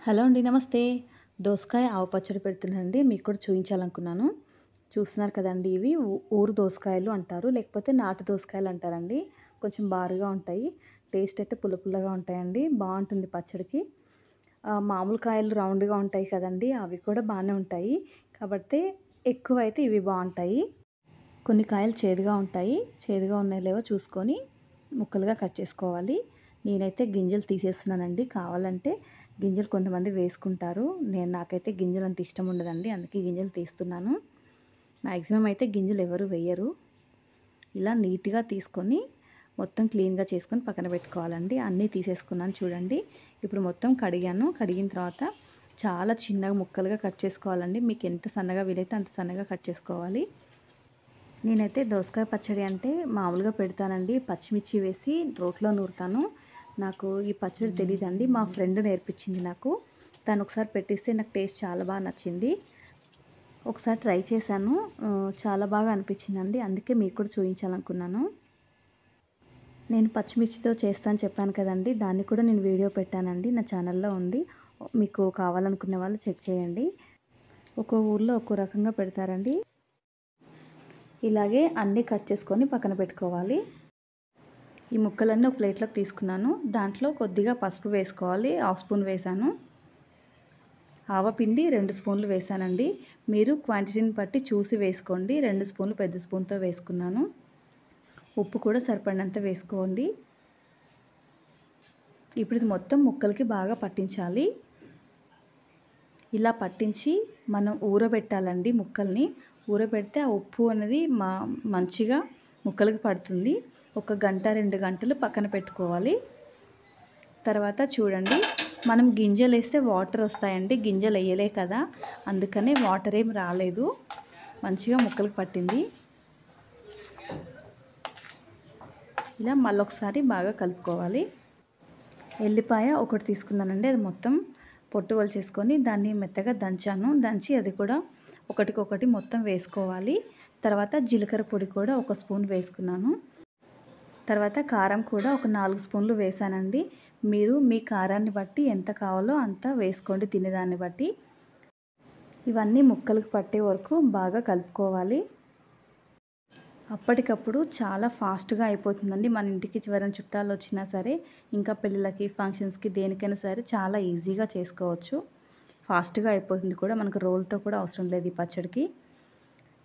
Hello అండి, నమస్తే. దోసకాయ ఆవు పచ్చడి పెడుతున్నానండి. మీకు కూడా చూపించాలనుకున్నాను. చూస్తున్నారు కదండీ, ఇవి ఊరు దోసకాయలు అంటారు, లేకపోతే నాటు దోసకాయలు అంటారండి. కొంచెం బారుగా ఉంటాయి. టేస్ట్ అయితే పుల్ల పుల్లగా ఉంటాయండి. బాగుంటుంది పచ్చడికి. మామూలు కాయలు రౌండ్గా ఉంటాయి కదండీ, అవి కూడా బాగానే ఉంటాయి. కాబట్టి ఎక్కువైతే ఇవి బాగుంటాయి. కొన్ని కాయలు చేదుగా ఉంటాయి. చేదుగా ఉన్నాయో లేవో చూసుకొని ముక్కలుగా కట్ చేసుకోవాలి. నేనైతే గింజలు తీసేస్తున్నానండి. కావాలంటే గింజలు కొంతమంది వేసుకుంటారు. నాకైతే గింజలు అంత ఇష్టం ఉండదండి, అందుకే గింజలు తీస్తున్నాను. మ్యాక్సిమం అయితే గింజలు ఎవరు వేయరు. ఇలా నీట్గా తీసుకొని మొత్తం క్లీన్గా చేసుకొని పక్కన పెట్టుకోవాలండి. అన్నీ తీసేసుకున్నాను చూడండి. ఇప్పుడు మొత్తం కడిగాను. కడిగిన తర్వాత చాలా చిన్నగా ముక్కలుగా కట్ చేసుకోవాలండి. మీకు ఎంత సన్నగా వీలైతే అంత సన్నగా కట్ చేసుకోవాలి. నేనైతే దోసకాయ పచ్చడి అంటే మామూలుగా పెడతానండి. పచ్చిమిర్చి వేసి రోట్లో నూరుతాను. నాకు ఈ పచ్చడి తెలియదండి, మా ఫ్రెండ్ నేర్పించింది నాకు. తను ఒకసారి పెట్టిస్తే నాకు టేస్ట్ చాలా బాగా నచ్చింది. ఒకసారి ట్రై చేశాను, చాలా బాగా అనిపించిందండి. అందుకే మీకు కూడా చూపించాలనుకున్నాను. నేను పచ్చిమిర్చితో చేస్తాను చెప్పాను కదండి, దాన్ని కూడా నేను వీడియో పెట్టానండి, నా ఛానల్లో ఉంది. మీకు కావాలనుకునే వాళ్ళు చెక్ చేయండి. ఒక్కో ఊర్లో ఒక్కో రకంగా పెడతారండి. ఇలాగే అన్నీ కట్ చేసుకొని పక్కన పెట్టుకోవాలి. ఈ ముక్కలన్నీ ఒక ప్లేట్లోకి తీసుకున్నాను. దాంట్లో కొద్దిగా పసుపు వేసుకోవాలి. 1/2 స్పూన్ వేసాను. ఆవపిండి 2 స్పూన్లు వేసానండి. మీరు క్వాంటిటీని బట్టి చూసి వేసుకోండి. 2 స్పూన్లు పెద్ద స్పూన్తో వేసుకున్నాను. ఉప్పు కూడా సరిపడినంత వేసుకోండి. ఇప్పుడు ఇది మొత్తం ముక్కలకి బాగా పట్టించాలి. ఇలా పట్టించి మనం ఊరబెట్టాలండి ముక్కల్ని. ఊరబెడితే ఆ ఉప్పు అనేది మంచిగా ముక్కలకి పడుతుంది. 1 గంట 2 గంటలు పక్కన పెట్టుకోవాలి. తర్వాత చూడండి, మనం గింజలు వేస్తే వాటర్ వస్తాయండి. గింజలు వేయలే కదా, అందుకనే వాటర్ ఏం రాలేదు. మంచిగా ముక్కలకు పట్టింది. ఇలా మళ్ళొకసారి బాగా కలుపుకోవాలి. ఎల్లిపాయ ఒకటి తీసుకున్నానండి, అది మొత్తం పొట్టు వలిచేసుకొని దాన్ని మెత్తగా దంచాను. దంచి అది కూడా ఒకటికొకటి మొత్తం వేసుకోవాలి. తర్వాత జీలకర్ర పొడి కూడా 1 స్పూన్ వేసుకున్నాను. తర్వాత కారం కూడా ఒక 4 స్పూన్లు వేసానండి. మీరు మీ కారాన్ని బట్టి ఎంత కావాలో అంత వేసుకోండి, తినేదాన్ని బట్టి. ఇవన్నీ ముక్కలకు పట్టే వరకు బాగా కలుపుకోవాలి. అప్పటికప్పుడు చాలా ఫాస్ట్గా అయిపోతుందండి. మన ఇంటికి ఎవరైనా చుట్టాలు వచ్చినా సరే, ఇంకా పెళ్ళిళ్ళకి, ఫంక్షన్స్కి, దేనికైనా సరే చాలా ఈజీగా చేసుకోవచ్చు. ఫాస్ట్గా అయిపోతుంది కూడా, మనకు రోల్తో కూడా అవసరం లేదు ఈ పచ్చడికి.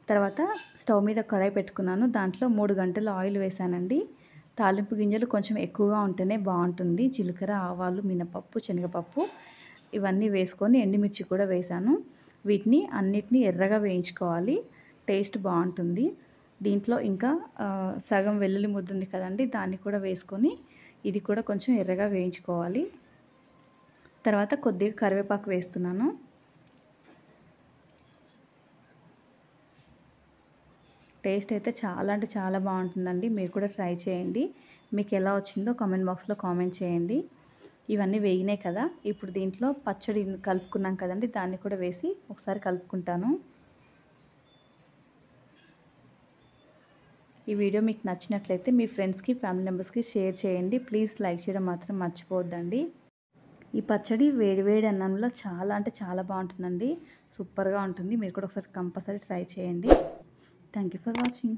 తర్వాత స్టవ్ మీద కడాయి పెట్టుకున్నాను. దాంట్లో 3 గంటలు ఆయిల్ వేసానండి. తాలింపు గింజలు కొంచెం ఎక్కువగా ఉంటేనే బాగుంటుంది. జీలకర్ర, ఆవాలు, మినపప్పు, శనగపప్పు ఇవన్నీ వేసుకొని ఎండుమిర్చి కూడా వేసాను. వీటిని అన్నిటినీ ఎర్రగా వేయించుకోవాలి. టేస్ట్ బాగుంటుంది. దీంట్లో ఇంకా సగం వెల్లుల్లి ముద్ద ఉంది కదండి, దాన్ని కూడా వేసుకొని ఇది కూడా కొంచెం ఎర్రగా వేయించుకోవాలి. తర్వాత కొద్దిగా కరివేపాకు వేస్తున్నాను. టేస్ట్ అయితే చాలా అంటే చాలా బాగుంటుందండి. మీరు కూడా ట్రై చేయండి. మీకు ఎలా వచ్చిందో కామెంట్ బాక్స్లో కామెంట్ చేయండి. ఇవన్నీ వేగినాయి కదా, ఇప్పుడు దీంట్లో పచ్చడి కలుపుకున్నాం కదండి, దాన్ని కూడా వేసి ఒకసారి కలుపుకుంటాను. ఈ వీడియో మీకు నచ్చినట్లయితే మీ ఫ్రెండ్స్కి, ఫ్యామిలీ మెంబర్స్కి షేర్ చేయండి. ప్లీజ్ లైక్ చేయడం మాత్రం మర్చిపోవద్దండి. ఈ పచ్చడి వేడి అన్నంలో చాలా అంటే చాలా బాగుంటుందండి. సూపర్గా ఉంటుంది. మీరు కూడా ఒకసారి కంపల్సరీ ట్రై చేయండి. Thank you for watching.